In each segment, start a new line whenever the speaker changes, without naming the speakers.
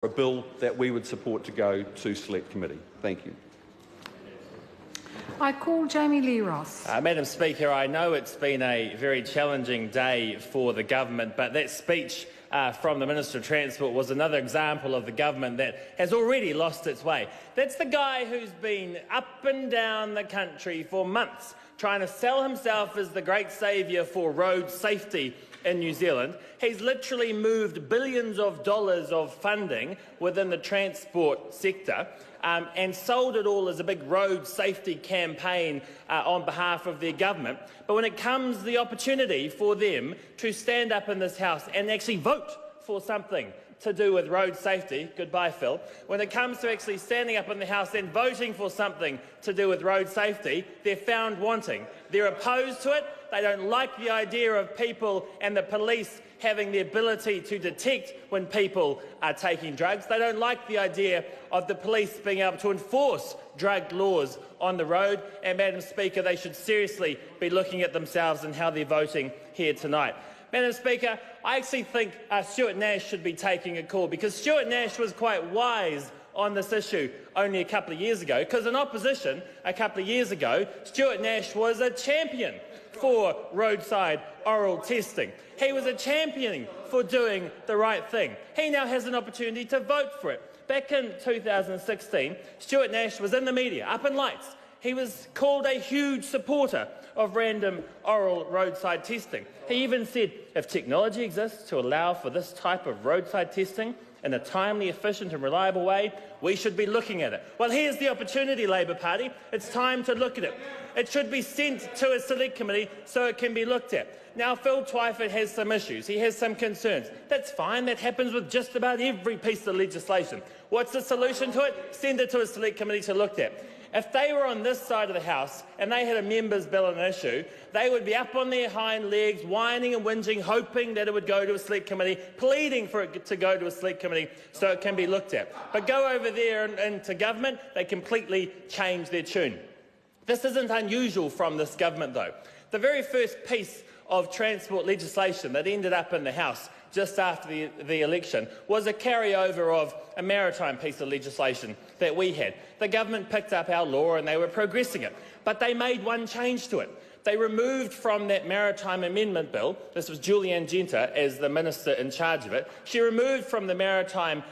a bill that we would support to go to Select Committee. Thank you.
I call Jami-Lee Ross.
Madam Speaker, I know it's been a very challenging day for the government, but that speech from the Minister of Transport was another example of the government that has already lost its way. That's the guy who's been up and down the country for months trying to sell himself as the great saviour for road safety in New Zealand. He's literally moved billions of dollars of funding within the transport sector and sold it all as a big road safety campaign on behalf of their government. But when it comes the opportunity for them to stand up in this House and actually vote for something to do with road safety, goodbye Phil, when it comes to actually standing up in the House and voting for something to do with road safety, they're found wanting. They're opposed to it. They don't like the idea of people and the police having the ability to detect when people are taking drugs. They don't like the idea of the police being able to enforce drug laws on the road. And, Madam Speaker, they should seriously be looking at themselves and how they're voting here tonight. Madam Speaker, I actually think Stuart Nash should be taking a call, because Stuart Nash was quite wise on this issue only a couple of years ago, because in opposition a couple of years ago, Stuart Nash was a champion for roadside oral testing. He was a champion for doing the right thing. He now has an opportunity to vote for it. Back in 2016, Stuart Nash was in the media, up in lights. He was called a huge supporter of random oral roadside testing. He even said, if technology exists to allow for this type of roadside testing in a timely, efficient and reliable way, we should be looking at it. Well, here's the opportunity, Labour Party. It's time to look at it. It should be sent to a select committee so it can be looked at. Now, Phil Twyford has some issues. He has some concerns. That's fine. That happens with just about every piece of legislation. What's the solution to it? Send it to a select committee to look at. If they were on this side of the House and they had a members' bill on an issue, they would be up on their hind legs, whining and whinging, hoping that it would go to a select committee, pleading for it to go to a select committee so it can be looked at. But go over there and to government, they completely change their tune. This isn't unusual from this government, though. The very first piece of transport legislation that ended up in the House just after the election was a carryover of a maritime piece of legislation that we had. The government picked up our law and they were progressing it, but they made one change to it. They removed from that Maritime Amendment Bill, this was Julianne Genter as the minister in charge of it, she removed from the Maritime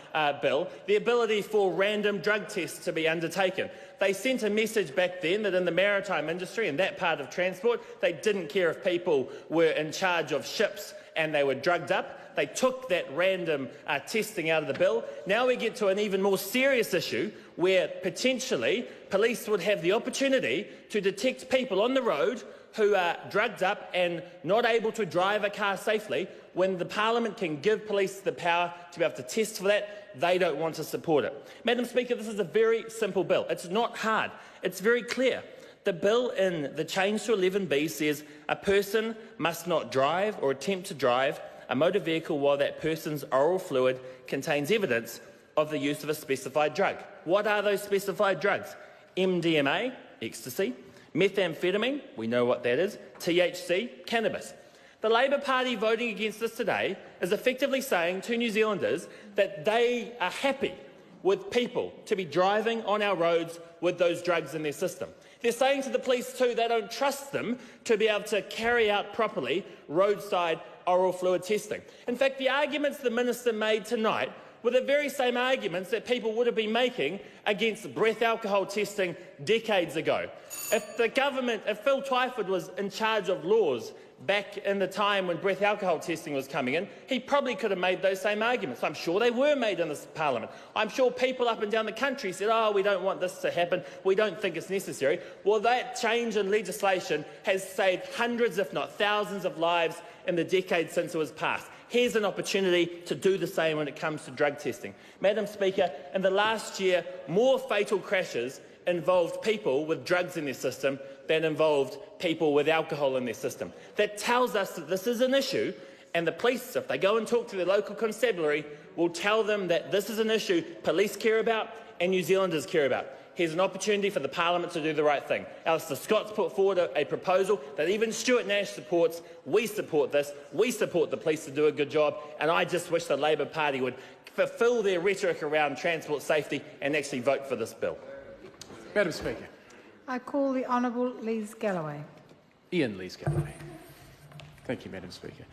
Bill the ability for random drug tests to be undertaken. They sent a message back then that in the maritime industry and that part of transport, they didn't care if people were in charge of ships and they were drugged up. They took that random testing out of the bill. Now we get to an even more serious issue where potentially police would have the opportunity to detect people on the road who are drugged up and not able to drive a car safely. When the Parliament can give police the power to be able to test for that, they don't want to support it. Madam Speaker, this is a very simple bill. It's not hard. It's very clear. The bill in the change to 11B says a person must not drive or attempt to drive a motor vehicle while that person's oral fluid contains evidence of the use of a specified drug. What are those specified drugs? MDMA, ecstasy, methamphetamine, we know what that is, THC, cannabis. The Labour Party voting against this today is effectively saying to New Zealanders that they are happy with people to be driving on our roads with those drugs in their system. They're saying to the police too they don't trust them to be able to carry out properly roadside oral fluid testing. In fact, the arguments the minister made tonight were the very same arguments that people would have been making against breath alcohol testing decades ago. If the government, if Phil Twyford was in charge of laws back in the time when breath alcohol testing was coming in, he probably could have made those same arguments. I'm sure they were made in this Parliament. I'm sure people up and down the country said, oh, we don't want this to happen, we don't think it's necessary. Well, that change in legislation has saved hundreds, if not thousands, of lives in the decades since it was passed. Here's an opportunity to do the same when it comes to drug testing. Madam Speaker, in the last year, more fatal crashes involved people with drugs in their system than involved people with alcohol in their system. That tells us that this is an issue, and the police, if they go and talk to their local constabulary, will tell them that this is an issue police care about and New Zealanders care about. Here's an opportunity for the Parliament to do the right thing. Alistair Scott's put forward a proposal that even Stuart Nash supports. We support this. We support the police to do a good job, and I just wish the Labor Party would fulfil their rhetoric around transport safety and actually vote for this bill.
Madam Speaker.
I call the Honourable Lees Galloway.
Ian Lees Galloway. Thank you, Madam Speaker.